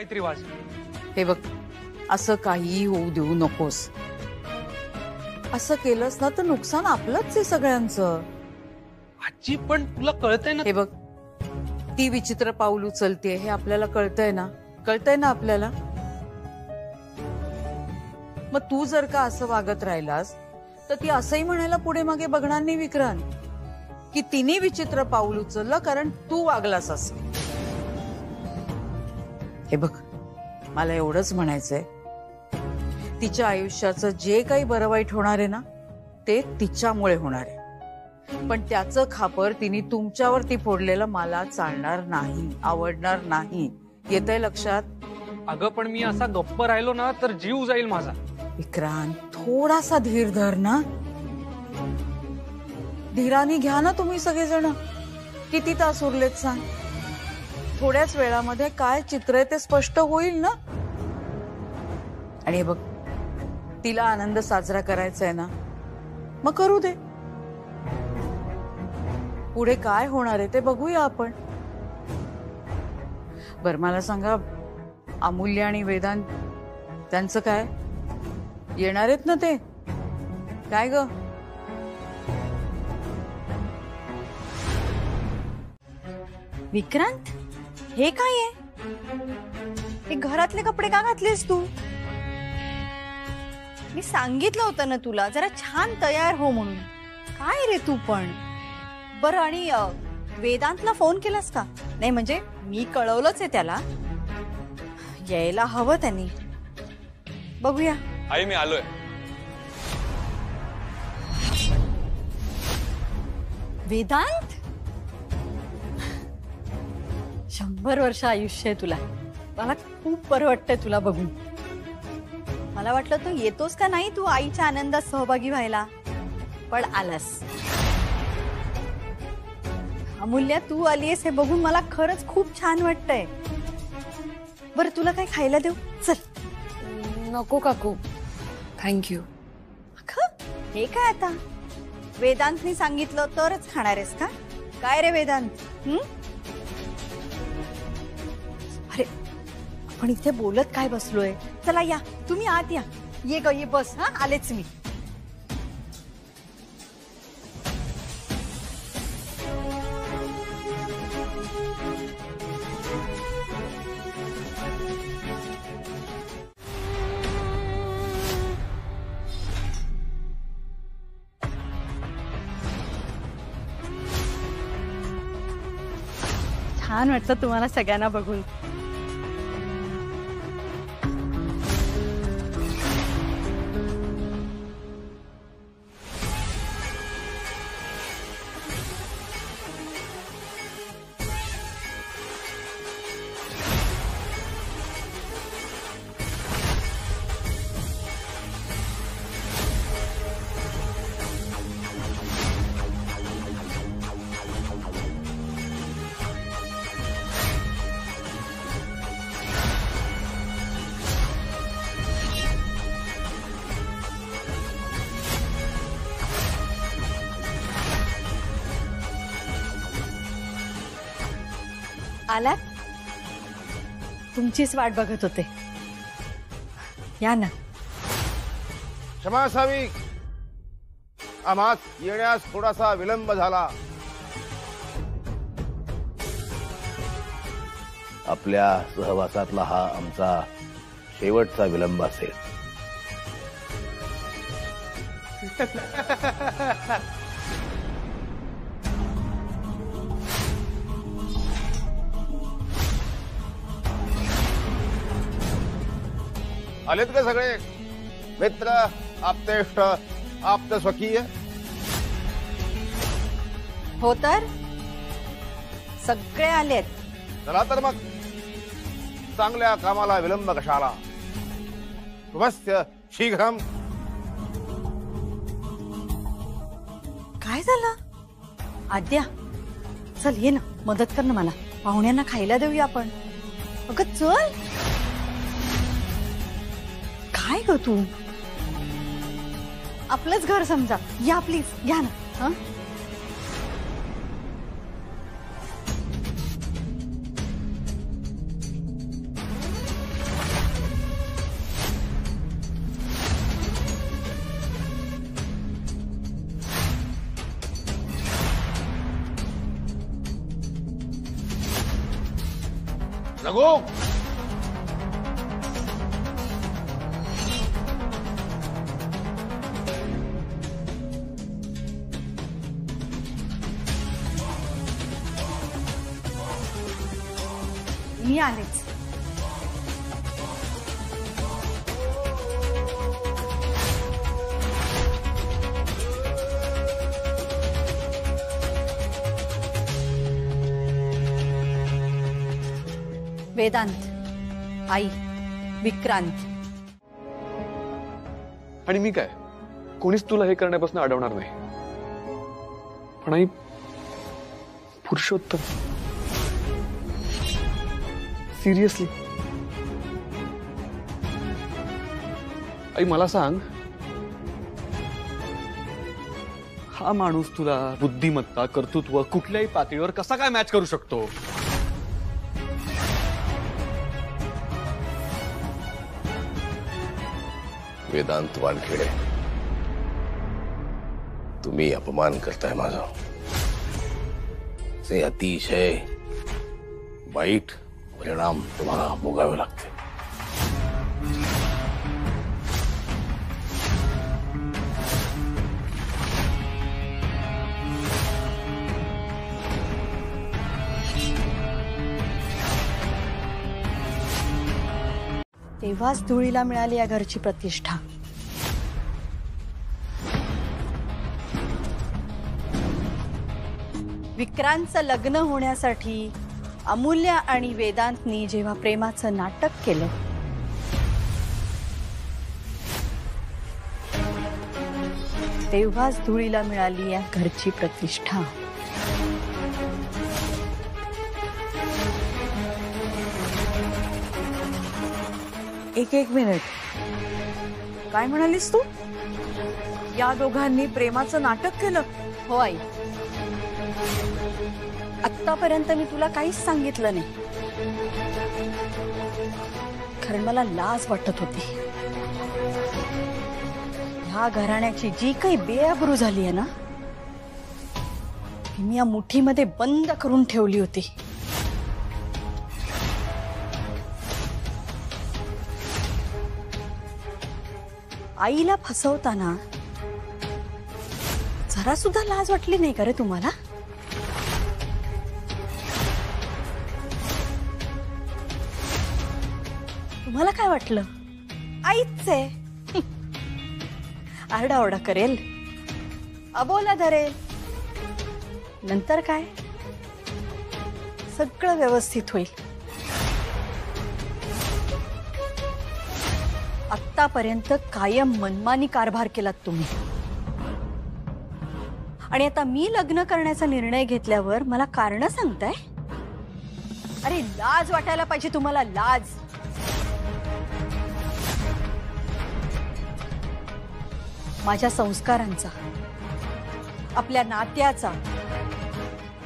काहीतरी वाज. हे बघ, असं काही होऊ देऊ नकोस. असं केलंस ना तर नुकसान आपलंच आहे सगळ्यांचं. आजी पण तुला कळतंय ना. हे बघ, ती विचित्र पाऊल उचलते हे आपल्याला कळतंय ना आपल्याला. मग तू जर का असं वागत राहिलास तर ती असंही म्हणायला पुढे मागे बघणार नाही विक्रांत की तिने विचित्र पाऊल उचललं कारण तू वागलास असं. हे बघ, मला एवढंच म्हणायचंय, तिच्या आयुष्याचं जे काही बरं वाईट होणार आहे ना ते तिच्यामुळे होणार आहे, पण त्याचं खापर तिने तुमच्यावरती फोडलेलं मला चालणार नाही, आवडणार नाही. येतंय लक्षात? अगं पण मी असा गप्प राहिलो ना तर जीव जाईल माझा. विक्रांत, थोडासा धीर धर ना. धीराने घ्या ना तुम्ही सगळेजण. किती तास उरलेत सांग? थोड्याच वेळामध्ये काय चित्र आहे ते स्पष्ट होईल ना. आणि बघ, तिला आनंद साजरा करायचा आहे ना, मग करू दे. पुढे काय होणार आहे ते बघूया आपण. बर, मला सांगा, अमूल्य आणि वेदांत त्यांचं काय? येणार आहेत ना ते? काय ग? विक्रांत, हे काय आहे? हे घरातले कपडे का घातलेस तू? मी सांगितलं होतं ना तुला जरा छान तयार हो म्हणून. काय रे तू पण. बरं, आणि वेदांतला फोन केलास का? नाही म्हणजे मी कळवलंच आहे त्याला. यायला हवं त्यांनी. बघूया. आई मी आलोय. वेदांत, 100 वर्ष आयुष्य आहे तुला. मला खूप बरं वाटतंय तुला बघून. मला वाटलं तू येतोस का नाही तू आईच्या आनंदात सहभागी व्हायला, पण आलास. अमूल्य, तू आलीयस हे बघून मला खरंच खूप छान वाटतंय. बरं, तुला काय खायला देऊ? चल. नको काकू, थँक्यू. हे काय आता? वेदांतनी सांगितलं तरच खाणार आहेस का? काय रे वेदांत? अरे, आपण इथे बोलत काय बसलोय? चला या, तुम्ही आत या. ये ग, ये बस. हा, आलेच मी. छान वाटतं तुम्हाला सगळ्यांना बघून. आलात? तुमचीच वाट बघत होते. या ना. क्षमा असावी, आम्हास येण्यास थोडासा विलंब झाला. आपल्या सहवासातला हा आमचा शेवटचा विलंब असेल. आलेत का सगळे? मित्र, आप्तेष्ट, आप्त स्वकीय? हो तर सगळे आलेत. चला तर मग, चांगल्या कामाला विलंब कशाला. शुभस्य शीघ्रम. काय झालं? आद्या, चल ये ना, मदत कर ना मला. पाहुण्यांना खायला देऊया आपण. अगं चल. काय ग तू? आपलंच घर समजा. या प्लीज, या ना. हा, रघु मी आलेच. वेदांत, आई, विक्रांत. आणि मी काय, कोणीच तुला हे करण्यापासून अडवणार नाही. पण आई, पुरुषोत्तम, सिरियसली आई मला सांग, हा माणूस तुला बुद्धिमत्ता, कर्तृत्व कुठल्याही पातळीवर कसा काय मॅच करू शकतो? वेदांत वानखेडे, तुम्ही अपमान करताय माझा. ते अतिशय वाईट परिणाम तुम्हाला भोगावे लागते. तेव्हाच धुळीला मिळाली या घरची प्रतिष्ठा. विक्रांतचं लग्न होण्यासाठी अमूल्य आणि वेदांतनी जेव्हा प्रेमाचं नाटक केलं, तेव्हाच धुळीला मिळाली या घरची प्रतिष्ठा. एक मिनिट, काय म्हणालीस तू? या दोघांनी प्रेमाचं नाटक केलं? हो आई, आत्तापर्यंत मी तुला काहीच सांगितलं नाही, कारण मला लाज वाटत होती. ह्या घराण्याची जी काही बेआबरू झाली आहे ना, ती मी या मुठीमध्ये बंद करून ठेवली होती. आईला फसवताना जरा सुद्धा लाज वाटली नाही का रे तुम्हाला? तुम्हाला काय वाटलं? आईच आहे, आरडाओरडा करेल, अबोला धरेल, नंतर काय सगळं व्यवस्थित होईल. आत्तापर्यंत कायम मनमानी कारभार केलात तुम्ही, आणि आता मी लग्न करण्याचा निर्णय घेतल्यावर मला कारण सांगताय? अरे लाज वाटायला पाहिजे तुम्हाला, लाज. माझ्या संस्कारांचा, आपल्या नात्याचा,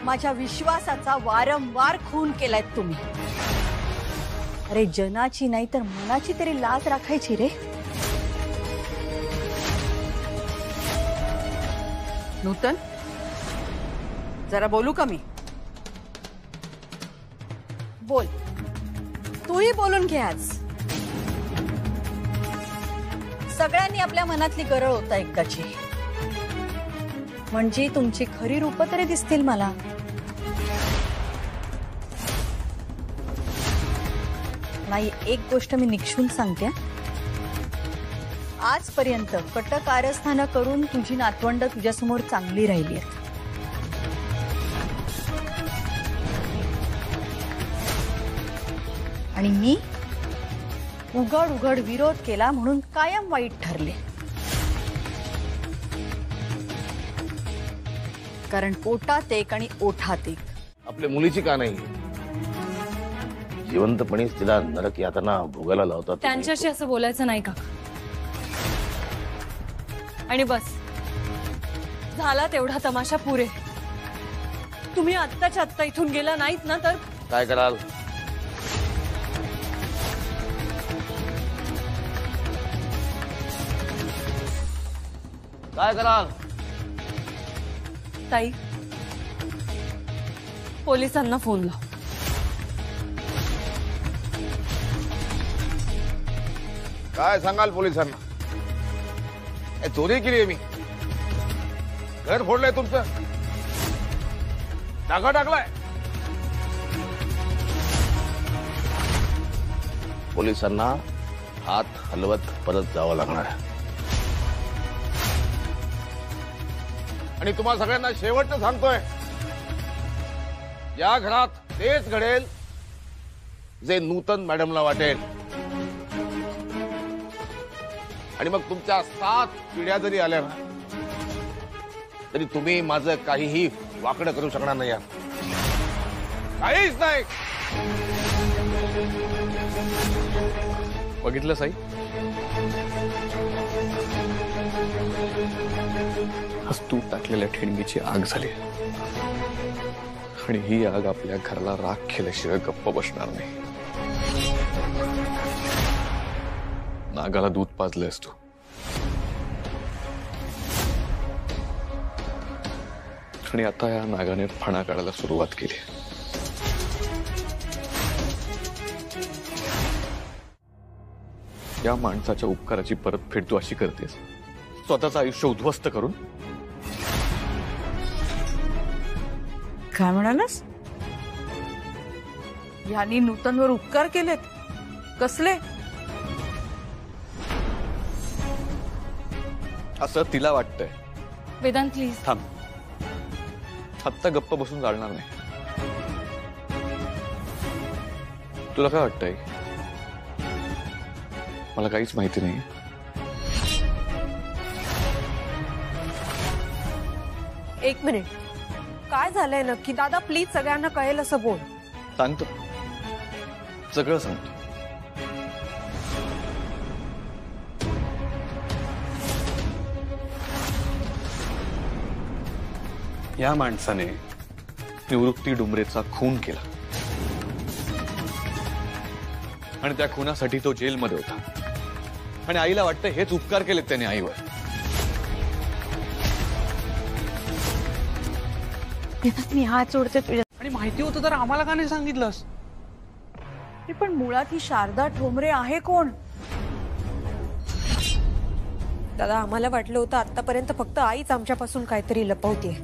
माझ्या विश्वासाचा वारंवार खून केलाय तुम्ही. अरे जनाची नाही तर मनाची तरी लाज राखायची रे. नूतन, जरा बोलू का मी? बोल, तूही बोलून घे. आज सगळ्यांनी आपल्या मनातली गरळ होता एकदाची, म्हणजे तुमची खरी रूप तरी दिसतील मला. नाही, एक गोष्ट मी निक्षून सांगते, आजपर्यंत कट कारस्थानं करून तुझी नातवंड तुझ्यासमोर चांगली राहिली आहेत. आणि मी उघड उघड विरोध केला म्हणून कायम वाईट ठरले. कारण पोटात एक आणि ओठात एक. आपल्या मुलीची का नाही? जिवंतपणीच तिला नरक यातना भोगायला लावतात. त्यांच्याशी असं बोलायचं नाही का? आणि बस झाला तेवढा तमाशा पुरे. तुम्ही आत्ताच्या आत्ता इथून गेला नाहीत ना तर काय कराल? काय कराल? ताई, पोलिसांना फोन लाव. काय सांगाल पोलिसांना? चोरी केली आहे मी, घर फोडलंय तुमचं, डागा टाकलाय. पोलिसांना हात हलवत परत जावं लागणार. आणि तुम्हाला सगळ्यांना शेवटचं सांगतोय, या घरात तेच घडेल जे नूतन मॅडमला वाटेल. आणि मग तुमच्या 7 पिढ्या जरी आल्या ना, तरी तुम्ही माझं काहीही वाकडं करू शकणार नाही. काहीच नाही. बघितलं साई, आज तू टाकलेल्या ठिणगीची आग झाली आणि ही आग आपल्या घराला राख केल्याशिवाय गप्प बसणार नाही. नागाला दूध पाजलंयस तू. आणि आता या नागाने फणा काढायला सुरुवात केली. या माणसाच्या उपकाराची परतफेड तू अशी करतेस, स्वतःचं आयुष्य उद्ध्वस्त करून. काय म्हणालास? ह्यांनी नूतनवर उपकार केलेत? कसले? असं तिला वाटतंय. वेदांत प्लीज. थांब, आत्ता गप्प बसून चालणार नाही. तुला काय वाटतंय? मला काहीच माहिती नाही. एक मिनिट, काय झालंय नक्की? दादा प्लीज सगळ्यांना कळेल असं बोल. सांगतो, सगळं सांगतो. या माणसाने निवृत्ती डुमरेचा खून केला आणि त्या खुनासाठी तो जेलमध्ये होता. आणि आईला वाटतं हेच उपकार केलेत त्याने आईवर. मी हात सोडते तुझ्या. आणि माहिती होतं तर आम्हाला का नाही सांगितलंस? पण मुळात ही शारदा ठोंबरे आहे कोण? दादा, आम्हाला वाटलं होतं आतापर्यंत फक्त आईच आमच्यापासून काहीतरी लपवतीये,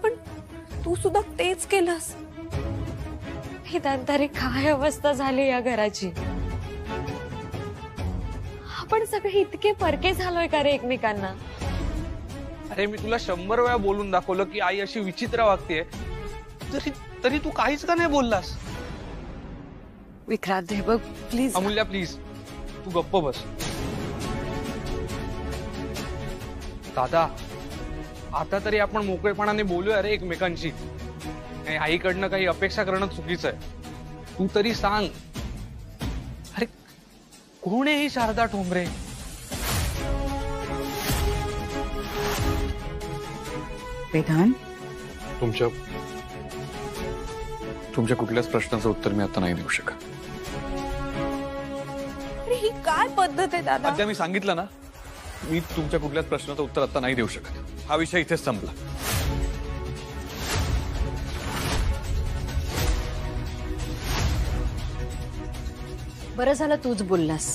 पण तू सुद्धा तेच केलंस. वेदांत, अरे काय अवस्था झाली या घराची. आपण सगळे इतके परके झालोय का रे एकमेकांना? अरे मी तुला 100 वेळा बोलून दाखवलं की आई अशी विचित्र वागतेय, तरी तू काहीच का नाही बोललास? विक्रांत, हे बघ प्लीज. अमूल्या प्लीज, तू गप्प बस. दादा, आता तरी आपण मोकळेपणाने बोलूया रे एकमेकांशी. आईकडनं काही अपेक्षा करणं चुकीचं आहे. तू तरी सांग, अरे कोण आहे ही शारदा ठोंबरे? वेदांत, तुमच्या कुठल्याच प्रश्नाचं उत्तर मी आता नाही देऊ शकत. अरे ही काय पद्धत आहे दादा? आता मी सांगितलं ना, मी तुमच्या कुठल्याच प्रश्नाचं उत्तर आता नाही देऊ शकत. हा विषय इथेच संपला. बरं झालं तूच बोललास.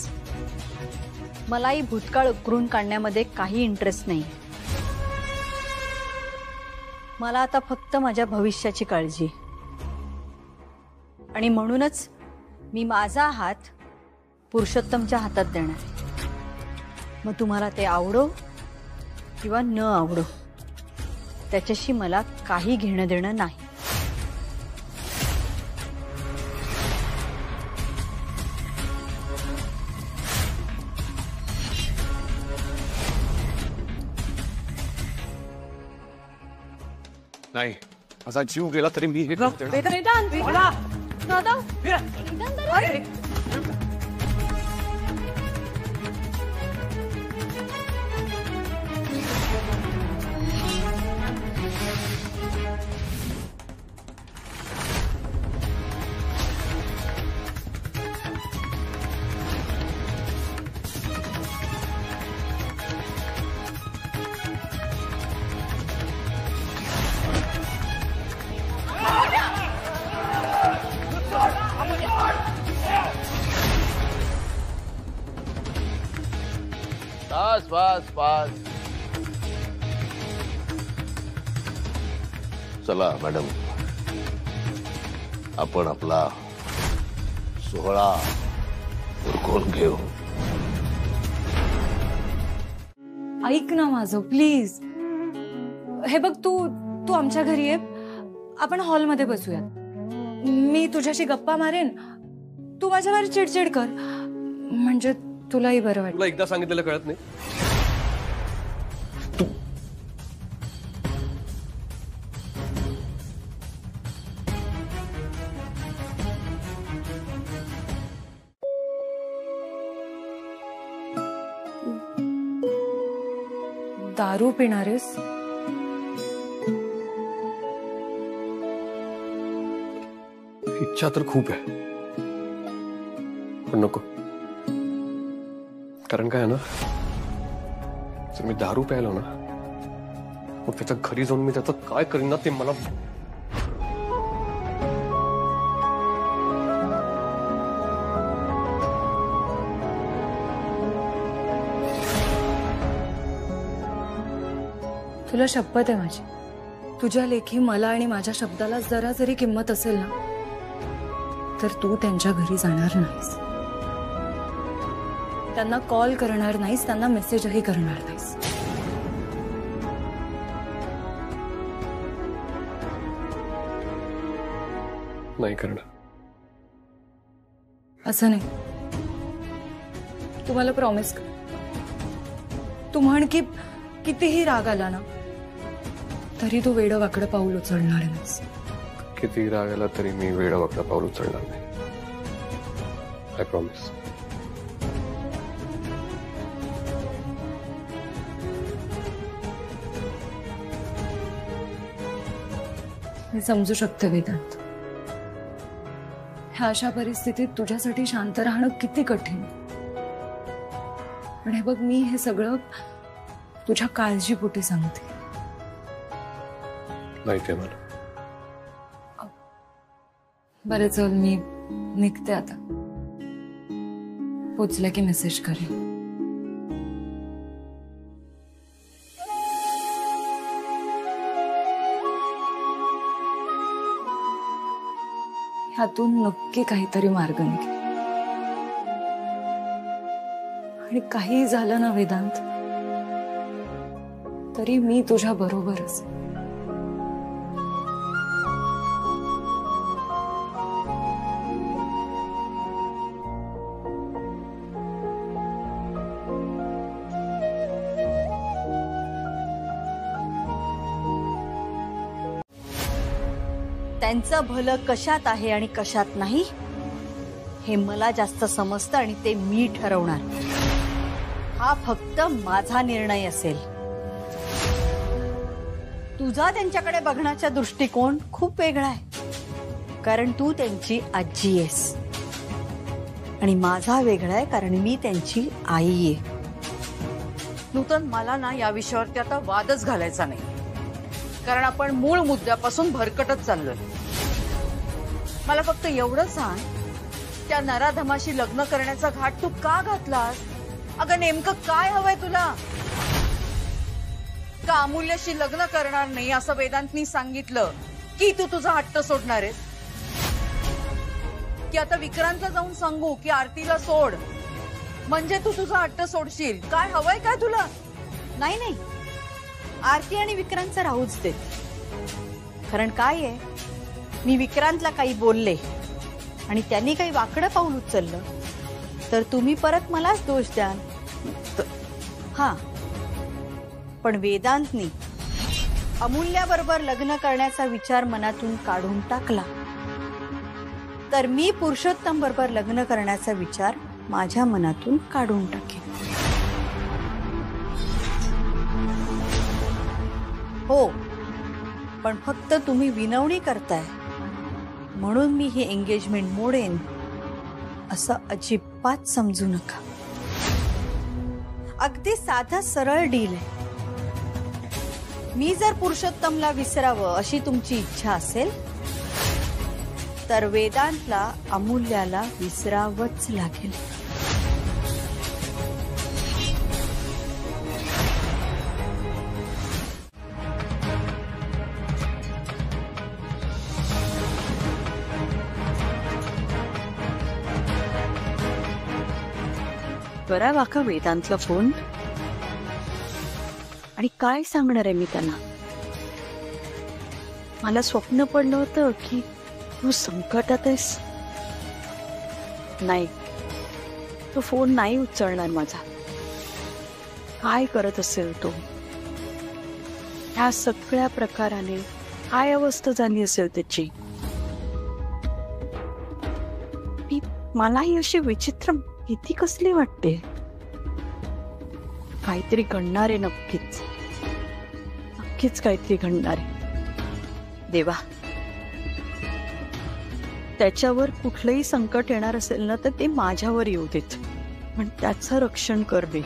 मलाही भूतकाळ उकरून काढण्यामध्ये काही इंटरेस्ट नाही. मला आता फक्त माझ्या भविष्याची काळजी. आणि म्हणूनच मी माझा हात पुरुषोत्तमच्या हातात देणार. मग तुम्हाला ते आवडो किंवा न आवडो, त्याच्याशी मला काही घेणं देणं नाही. नाही, माझा जीव गेला तरी मी हे करते. वेदांत, दादा, अरे बस बस बस. चला मॅडम, आपण आपला सोहळा उरकून घेऊ. ऐक ना माझं प्लीज. हे बघ, तू तू आमच्या घरी ये, आपण हॉलमध्ये बसूयात. मी तुझ्याशी गप्पा मारेन, तू माझ्यावर चिडचिड कर, म्हणजे तुलाही बरं वाटेल. तुला एकदा सांगितलेलं कळत नाही? दारू पिणारेस? इच्छा तर खूप आहे, पण नको. कारण काय आहे ना, जर मी दारू प्यायलो ना, मग त्याच्या घरी जाऊन मी त्याचं काय करीन ना ते मला. तुला शपथ आहे माझी, तुझ्या लेखी मला आणि माझ्या शब्दाला जरा जरी किंमत असेल ना, तर तू त्यांच्या घरी जाणार नाहीस, त्यांना कॉल करणार नाहीस, त्यांना मेसेजही करणार नाहीस. नाही करणार. असं नाही, तू मला प्रॉमिस कर. तू म्हण की कितीही राग आला ना तरी तू वेडं वाकडं पाऊल उचलणार नाहीस. किती राग आला तरी मी वेडं वाकडं पाऊल उचलणार नाही. I promise. मी समजू शकते वेदांत, ह्या अशा परिस्थितीत तुझ्यासाठी शांत राहणं किती कठीण. पण हे बघ, मी हे सगळं तुझ्या काळजीपोटी सांगते. माहिती आहे मला. बरं चल, मी निघते आता. पोचलं की मेसेज करेन. ह्यातून नक्की काहीतरी मार्ग निघेल. आणि काही झालं ना वेदांत, तरी मी तुझ्या बरोबर असेल. त्यांचं भलं कशात आहे आणि कशात नाही हे मला जास्त समजतं, आणि ते मी ठरवणार. हा फक्त माझा निर्णय असेल. तुझा त्यांच्याकडे बघण्याचा दृष्टिकोन खूप वेगळा आहे, कारण तू त्यांची आजी आहेस, आणि माझा वेगळा आहे, कारण मी त्यांची आई आहे. नूतन, मला ना या विषयावरती आता वादच घालायचा नाही, कारण आपण मूळ मुद्द्यापासून भरकटत चाललोय. मला फक्त एवढं सांग, त्या नराधमाशी लग्न करण्याचा घाट तू का घातलास? अगं नेमकं काय हवंय तुला? का अमूल्याशी लग्न करणार नाही असं वेदांतनी सांगितलं की तू तुझा हट्ट सोडणार आहेस? की आता विक्रांतला जाऊन सांगू की आरतीला सोड, म्हणजे तू तुझा हट्ट सोडशील? काय हवंय काय तुला? नाही नाही, आरती आणि विक्रांतचं राहूच देत. कारण काय आहे, मी विक्रांतला काही बोलले आणि त्यांनी काही वाकडं पाऊल उचललं तर तुम्ही परत मलाच दोष द्याल. हा, पण वेदांतनी अमूल्याबरोबर लग्न करण्याचा विचार मनातून काढून टाकला तर मी पुरुषोत्तम बरोबर लग्न करण्याचा विचार माझ्या मनातून काढून टाकेन. हो, पण फक्त तुम्ही विनवणी करताय म्हणून मी ही एंगेजमेंट मोडेन असं अजिबात समजू नका. अगदी साधा सरळ डील आहे. मी जर पुरुषोत्तमला विसरावं अशी तुमची इच्छा असेल तर वेदांतला अमूल्याला विसरावंच लागेल. करावा का वेदांतला फोन? आणि काय सांगणार आहे मी त्यांना? मला स्वप्न पडलं होतं की तू संकटात आहेस. नाही, तो फोन नाही उचलणार माझा. काय करत असेल तो? ह्या सगळ्या प्रकाराने काय अवस्था झाली असेल त्याची? मलाही अशी विचित्र भीती कसली वाटते. काहीतरी घडणार आहे, नक्कीच नक्कीच काहीतरी घडणार आहे. देवा, त्याच्यावर कुठलंही संकट येणार असेल ना तर ते माझ्यावर येऊ देत, पण त्याचं रक्षण कर दे.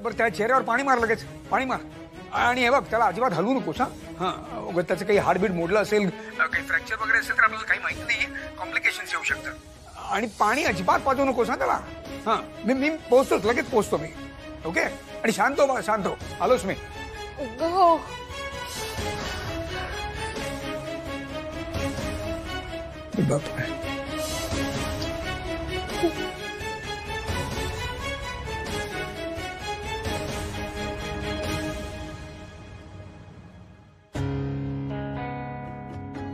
बरं, त्या चेहऱ्यावर पाणी मार, लगेच पाणी मार. आणि हे बघ, त्याला अजिबात हलवू नकोस. हा, त्याचं काही हार्टबीट मोडलं असेल, काही फ्रॅक्चर वगैरे असेल तर आपल्याला काही माहिती नाही, कॉम्प्लिकेशन्स येऊ शकतात. आणि पाणी अजिबात पाजवू नकोस ना त्याला. हा, मी पोहोचतोच, लगेच पोहोचतो मी. ओके? आणि शांत हो बा, शांत हो. आलोच मी. हो. बापरे.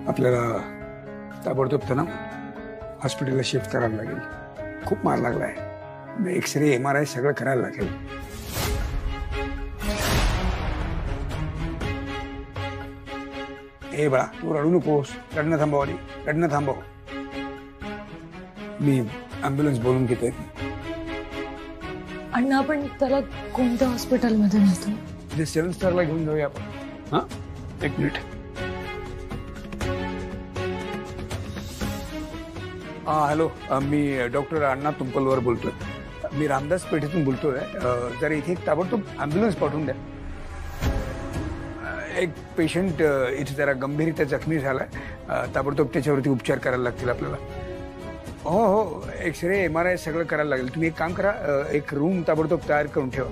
आपल्याला ताबडतोब त्यांना हॉस्पिटलला शिफ्ट करायला लागेल. खूप मार लागलाय. एक्सरे, MRI सगळं करायला लागेल. ए बाळा, तू रडू नकोस. रडणं थांबव आधी, रडणं थांबव. मी ॲम्ब्युलन्स बोलून घेतोय. अण्णा, आपण त्याला कोणत्या हॉस्पिटलमध्ये नेतो? म्हणजे 7 स्टारला घेऊन जाऊया आपण. हा, एक मिनिट. हॅलो, मी डॉक्टर अण्णा तुंपलवर बोलतोय. मी रामदास पेठेतून बोलतोय. जरा इथे एक ताबडतोब ॲम्ब्युलन्स पाठवून द्या. एक पेशंट इथे जरा गंभीररित्या जखमी झालाय. ताबडतोब त्याच्यावरती उपचार करायला लागतील आपल्याला. हो हो, एक्सरे, MRI सगळं करायला लागेल. तुम्ही एक काम करा, एक रूम ताबडतोब तयार करून ठेवा.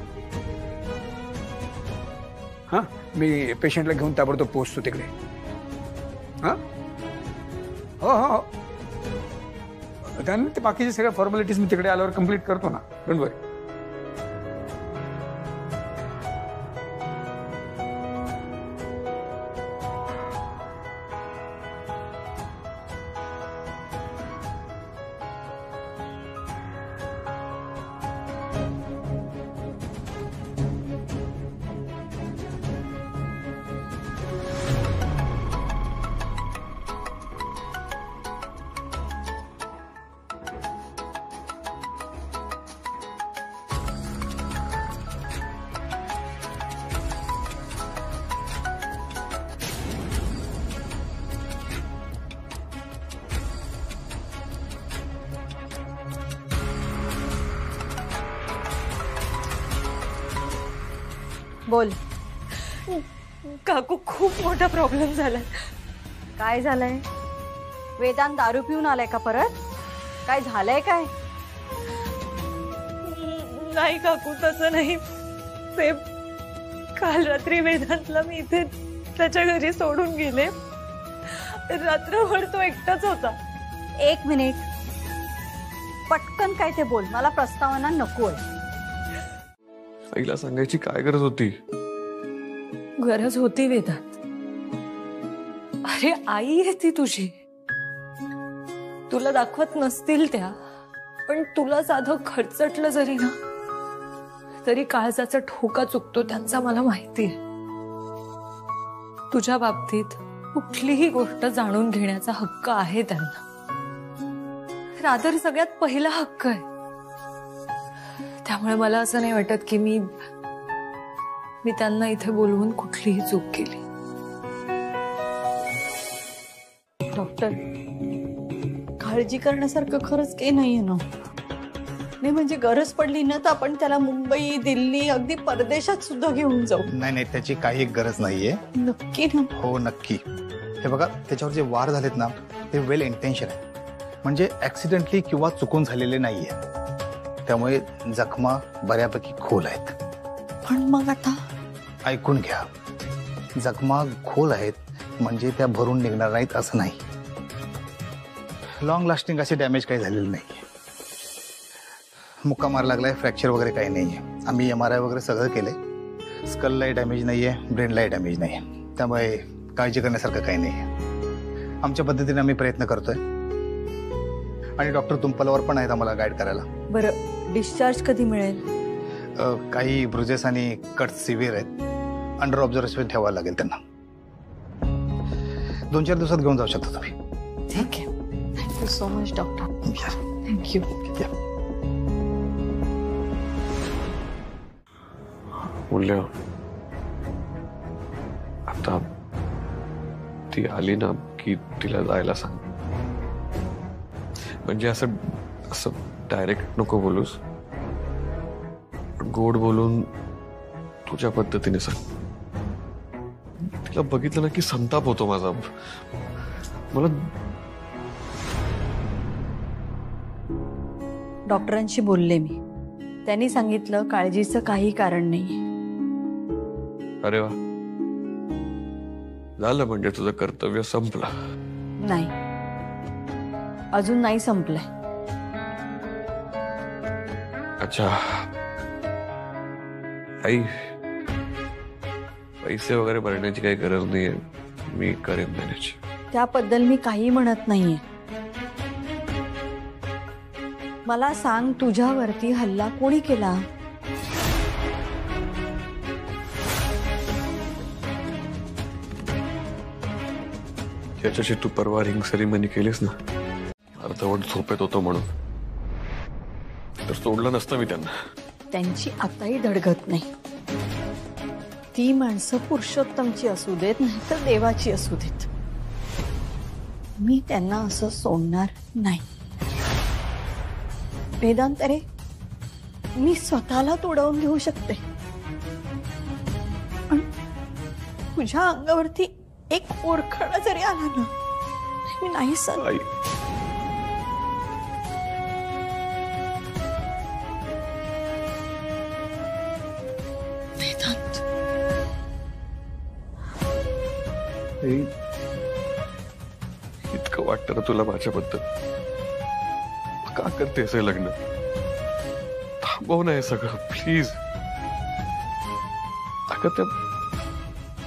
हां, मी पेशंटला घेऊन ताबडतोब पोहोचतो तिकडे. हां, हो हो हो. त्यानंतर ते बाकीचे सगळ्या फॉर्मॅलिटीज मी तिकडे आल्यावर कम्प्लीट करतो ना. डोंट वरी. बोल. काकू खूप मोठा प्रॉब्लेम झालाय. काय झालंय? वेदांत दारू पिऊन आलाय का परत? काय झालंय काय? नाही काकू, तसं नाही. ते काल रात्री वेदांतला मी इथे त्याच्या घरी सोडून गेले. रात्रभर तो एकटाच होता. 1 मिनिट, पटकन काय ते बोल, मला प्रस्तावना नकोय. आईला सांगायची काय गरज होती? गरज होती वेदांत. अरे आई आहे ती तुझी. तुला दाखवत नसतील त्या, पण तुला साधं खरचटलं जरी ना तरी काळजाचा ठोका चुकतो त्यांचा, मला माहितीये. तुझ्या बाबतीत कुठलीही गोष्ट जाणून घेण्याचा हक्क आहे त्यांना. रादर सगळ्यात पहिला हक्क आहे. त्यामुळे मला असं नाही वाटत की मी त्यांना इथे बोलवून कुठलीही चूक केली. डॉक्टर, काळजी करण्यासारखं खरंच काही नाहीये ना. नाही म्हणजे गरज पडली ना तर आपण त्याला मुंबई, दिल्ली, अगदी परदेशात सुद्धा घेऊन जाऊ. नाही, त्याची काही गरज नाहीये. नक्की ना? हो नक्की. हे बघा, त्याच्यावर जे वार झालेत ना ते वेल इंटेन्शन आहे, म्हणजे ऍक्सिडेंटली किंवा चुकून झालेले नाहीये. त्यामुळे जखमा बऱ्यापैकी खोल आहेत. पण मग आता ऐकून घ्या, जखमा खोल आहेत म्हणजे त्या भरून निघणार नाहीत असं नाही. लॉंग लास्टिंग असे डॅमेज काही झालेलं नाहीये. मुक्का मार लागलाय, फ्रॅक्चर वगैरे काही नाहीये. आम्ही MRI वगैरे सगळं केलंय. स्कललाही डॅमेज नाहीये, ब्रेनलाही डॅमेज नाहीये. त्यामुळे काळजी करण्यासारखं काही नाहीये. आमच्या पद्धतीने आम्ही प्रयत्न करतोय आणि डॉक्टर तुंपलवर पण आहेत आम्हाला गाईड करायला. बरं, डिस्चार्ज कधी मिळेल? काही ब्रुजेस आणि कट सिव्हिअर आहेत. अंडर ऑब्झर्वेशन ठेवावं लागेल त्यांना. 2-4 दिवसात घेऊन जाऊ शकता तुम्ही. ठीक आहे. Thank you so much doctor. Thank you. मूल्य, आता ती आली ना की तिला जायला सांग. म्हणजे असं डायरेक्ट नको बोलूस, गोड बोलून तुझ्या पद्धतीने सांग. तिला बघितलं ना की संताप होतो माझा. मला डॉक्टरांशी बोलले मी. त्यांनी सांगितलं काळजीचं काही कारण नाही. अरे वा, झालं म्हणजे तुझं कर्तव्य संपलं. नाही, अजून नाही संपलंय. अच्छा, आई पैसे वगैरे भरण्याची काही गरज नाहीये, मी करेन मॅनेज. त्याबद्दल मी काही म्हणत नाहीये. मला सांग, तुझ्यावरती हल्ला कोणी केला? त्याच्याशी तू परवा रिंग सेरेमनी केलीस ना, अर्धवट झोपेत होतो म्हणून, तर सोडलं नसतं मी त्यांना. त्यांची आताही धडगत नाही. ती माणसं पुरुषोत्तमची असू देत नाही तर देवाची असू देत, मी त्यांना असं सोडणार नाही. वेदांत, अरे मी स्वतःला तोडवून घेऊ शकते, पण तुझ्या अंगावरती एक ओरखडा जरी आला ना, मी नाही सर. वेदांत, इतकं वाटतं ना तुला माझ्याबद्दल? का करतेस हे लग्न? थांबव ना हे सगळं प्लीज. अगं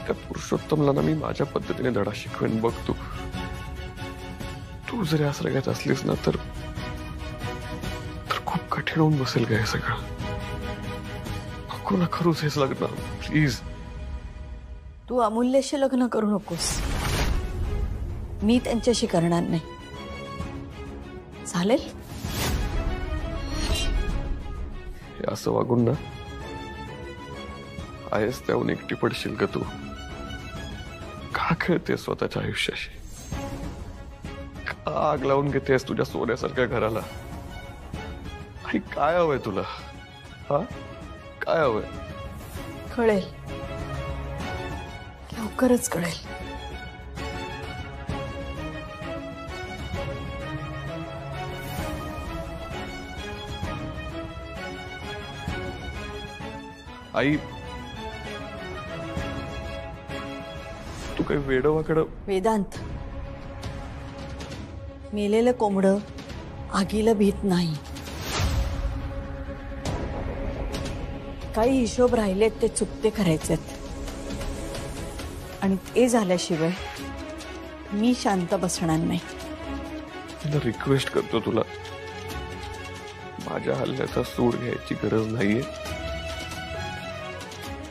त्या पुरुषोत्तमला ना मी माझ्या पद्धतीने धडा शिकवेन बघ. तू जरी आश्रयात असलीस ना तर खूप कठीण होऊन बसेल का हे सगळं. नको ना करूच हेच लग्न प्लीज. तू अमूल्यशी लग्न करू नकोस, मी त्यांच्याशी करणार नाही. चालेल? हे असं वागून ना आहेस त्याहून एकटी पडशील का तू? का खेळतेस स्वतःच्या आयुष्याशी? का आग लावून घेतेस तुझ्या सोन्यासारख्या घराला? काय हवंय तुला? हा, काय हवंय? कळेल. लवकरच कळेल. आई तू काही वेडवाकडं. वेदांत, मेलेलं कोंबडं आगीला भीत नाही. काही हिशोब राहिलेत ते चुकते करायचेत आणि ते झाल्याशिवाय मी शांत बसणार नाही. रिक्वेस्ट करतो तुला, माझ्या हल्ल्याचा सूड घ्यायची गरज नाहीये.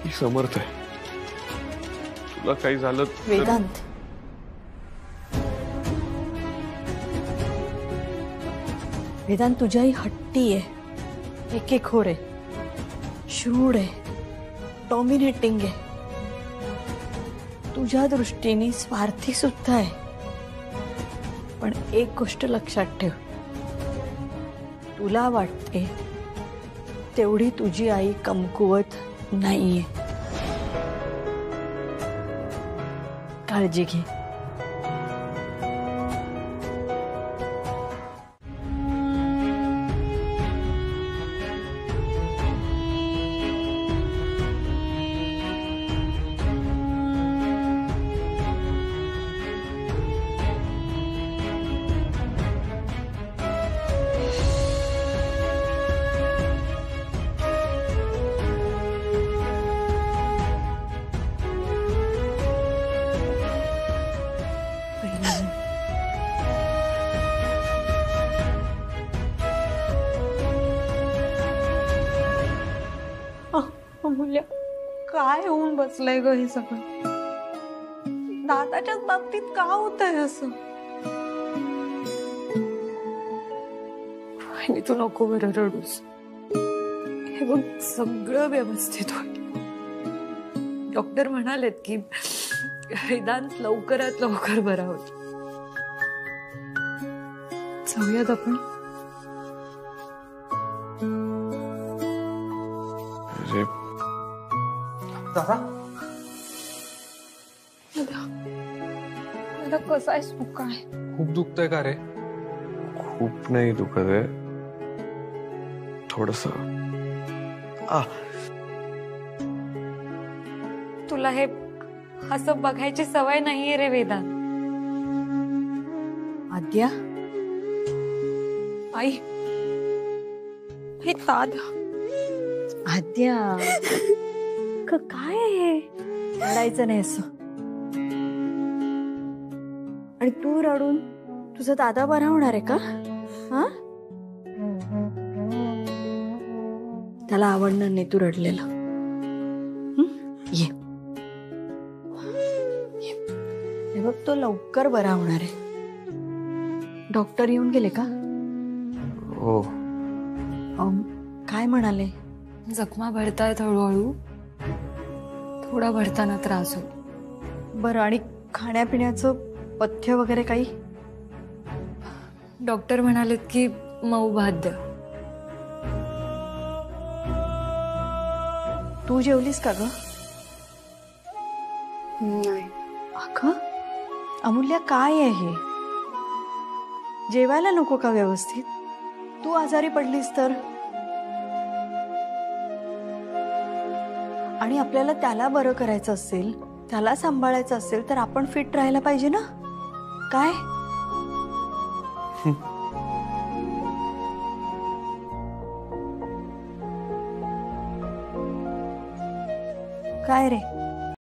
मी समर्थ आहे. तुला काही झालं वेदांत, वेदांत तुझी आई हट्टी आहे, एकेखोर आहे, शूड आहे, डॉमिनेटिंग आहे, तुझ्या दृष्टीने स्वार्थी सुद्धा आहे. पण एक गोष्ट लक्षात ठेव, तुला वाटते तेवढी तुझी आई कमकुवत नाहीये. काळजी घे. अमूल्य, काय होऊन बसलंय ग हे सगळं? दादाच्याच बाबतीत का होतंय असं? आणि तू नको बरं रडूस. हे बघ, सगळं व्यवस्थित होईल. डॉक्टर म्हणालेत की वेदांत लवकरात लवकर बरा होईल. जाऊयात आपण. दादा, दादा कसा आहेस तू? काय खूप दुखतंय का रे? खूप नाही दुखत आहे, थोडस. तुला हे असं बघायची सवय नाहीये रे वेदांत. आद्या, आई, हे दादा. आद्या, काय आहे? रडायचं नाही असं. आणि तू रडून तुझा दादा बरा होणार आहे का? हा, त्याला आवडणार नाही तू रडलेलं. ये, हे बघ, तो लवकर बरा होणार आहे. डॉक्टर येऊन गेले का? हो. काय म्हणाले? जखमा भरतायत हळूहळू, थोडा भरताना त्रास होतो. बरं, आणि खाण्यापिण्याचं पथ्य वगैरे काही? डॉक्टर म्हणालेत की मऊ भात द्या. तू जेवलीस का ग? नाही. अगं अमूल्य, काय आहे? जेवायला नको का व्यवस्थित? तू आजारी पडलीस तर? आणि आपल्याला त्याला बरं करायचं असेल, त्याला सांभाळायचं असेल तर आपण फिट राहायला पाहिजे ना? काय काय रे?